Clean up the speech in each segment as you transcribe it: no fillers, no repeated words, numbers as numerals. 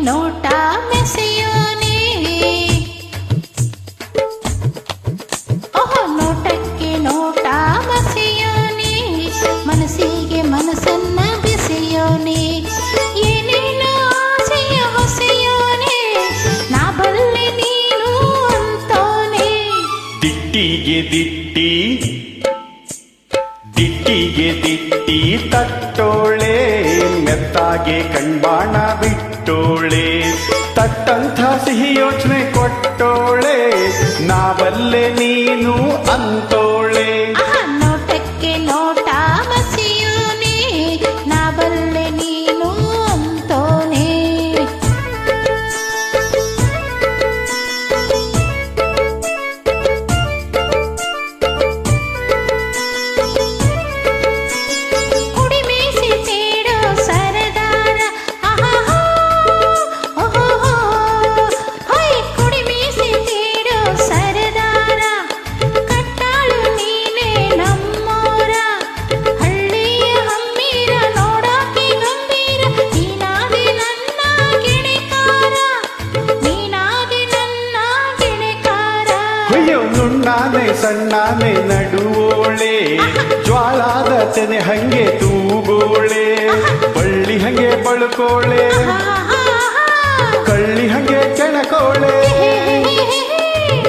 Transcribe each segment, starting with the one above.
ನೋಟ ಮೆಸೆಯೋನೆ ಓಹೋ ನೋಟಕ್ಕೆ ನೋಟ ಮಸೆಯೋನೆ ಮನಸ್ಸಿಗೆ ಮನಸ್ಸನ್ನ ಬೆಸೆಯೋನೆ ಏನೇನು ಆಸೆಯ ಹೊಸೆಯೋನೆ ನಾ ಬಲ್ಲೆ ನೀನು ಅಂತೋನೆ ದಿಟ್ಟಿಗೆ ದಿಟ್ಟಿ ದಿಟ್ಟಿಗೆ ದಿಟ್ಟಿ ತಟ್ಟೋಳೆ ಮೆತ್ತಾಗೆ ಕಣ್ಬಾಣ ಬಿಟ್ಟೋಳೆ ತಟ್ಟಂಥ ಸಿಹಿ ಯೋಚನೆ ಕೊಟ್ಟೋಳೆ ನಾವಲ್ಲೇ ನೀನು ಅಂತೋಳೆ ನೋಟಕ್ಕೆ ನೋಟ ಮಸೆಯೋನೆ ನಾ ಬಲ್ಲೆ ನೀನು ಅಂತೋನೆ ನುಣ್ಣಾನೆ ಸಣ್ಣಾನೆ ನಡುವೋಳೆ ಜ್ವಾಳಾದ ತೆನೆ ಹಂಗೆ ತೂಗೋಳೆ ಬಳ್ಳಿ ಹಂಗೆ ಬಳುಕೋಳೆ ಕಳ್ಳಿ ಹಂಗೆ ಕೆಣಕೋಳೆ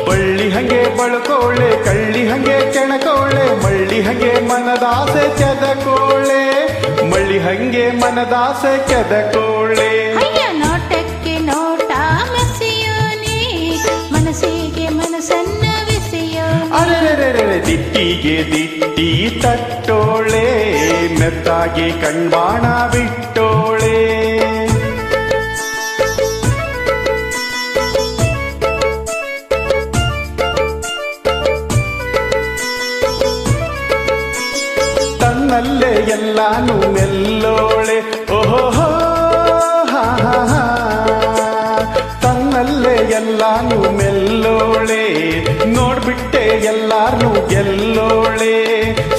ಬಳ್ಳಿ ಹಂಗೆ ಬಳುಕೋಳೆ ಕಳ್ಳಿ ಹಂಗೆ ಕೆಣಕೋಳೆ ಮಳ್ಳಿ ಹಂಗೆ ಮನದಾಸೆ ಕೆದಕೋಳೆ ಮಳ್ಳಿ ಹಂಗೆ ಮನದಾಸೆ ಕೆದಕೋಳೆ ನೋಟಕ್ಕೆ ನೋಟ ಮಸೆಯೋನೆ ಮನಸ್ಸಿಗೆ ಮನಸ್ಸನ್ನ ಅರೆರೆರೆ ದಿಟ್ಟಿಗೆ ದಿಟ್ಟಿ ತಟ್ಟೋಳೆ ಮೆತ್ತಾಗಿ ಕಣ್ಬಾಣ ಬಿಟ್ಟೋಳೆ ತನ್ನಲ್ಲೇ ಎಲ್ಲಾನು ಮೆಲ್ಲೋಳೆ ಓಹೋ ತನ್ನಲ್ಲೇ ಎಲ್ಲಾನು ಮೆಲ್ಲೋಳೆ ನೋಡ್ಬಿಟ್ಟೆ ಎಲ್ಲಾರ್ನು ಗೆಲ್ಲೋಳೆ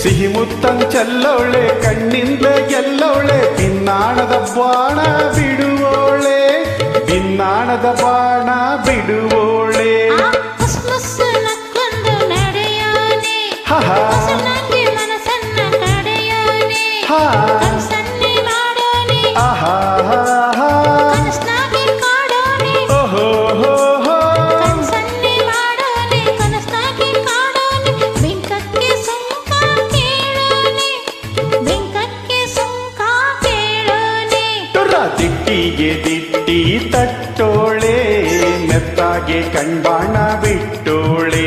ಸಿಹಿ ಮುತ್ತಂ ಚೆಲ್ಲೋಳೆ ಕಣ್ಣಿಂದ ಗೆಲ್ಲೋಳೆ ಭಿನ್ನಾಣದ ಬಾಣ ಬಿಡುವೋಳೆ ಭಿನ್ನಾಣದ ಬಾಣ ಬಿಡುವೋಳೆ ದಿಟ್ಟಿಗೆ ದಿಟ್ಟಿ ತಟ್ಟೋಳೆ ಮೆತ್ತಾಗೆ ಕಣ್ಬಾಣ ಬಿಟ್ಟೋಳೆ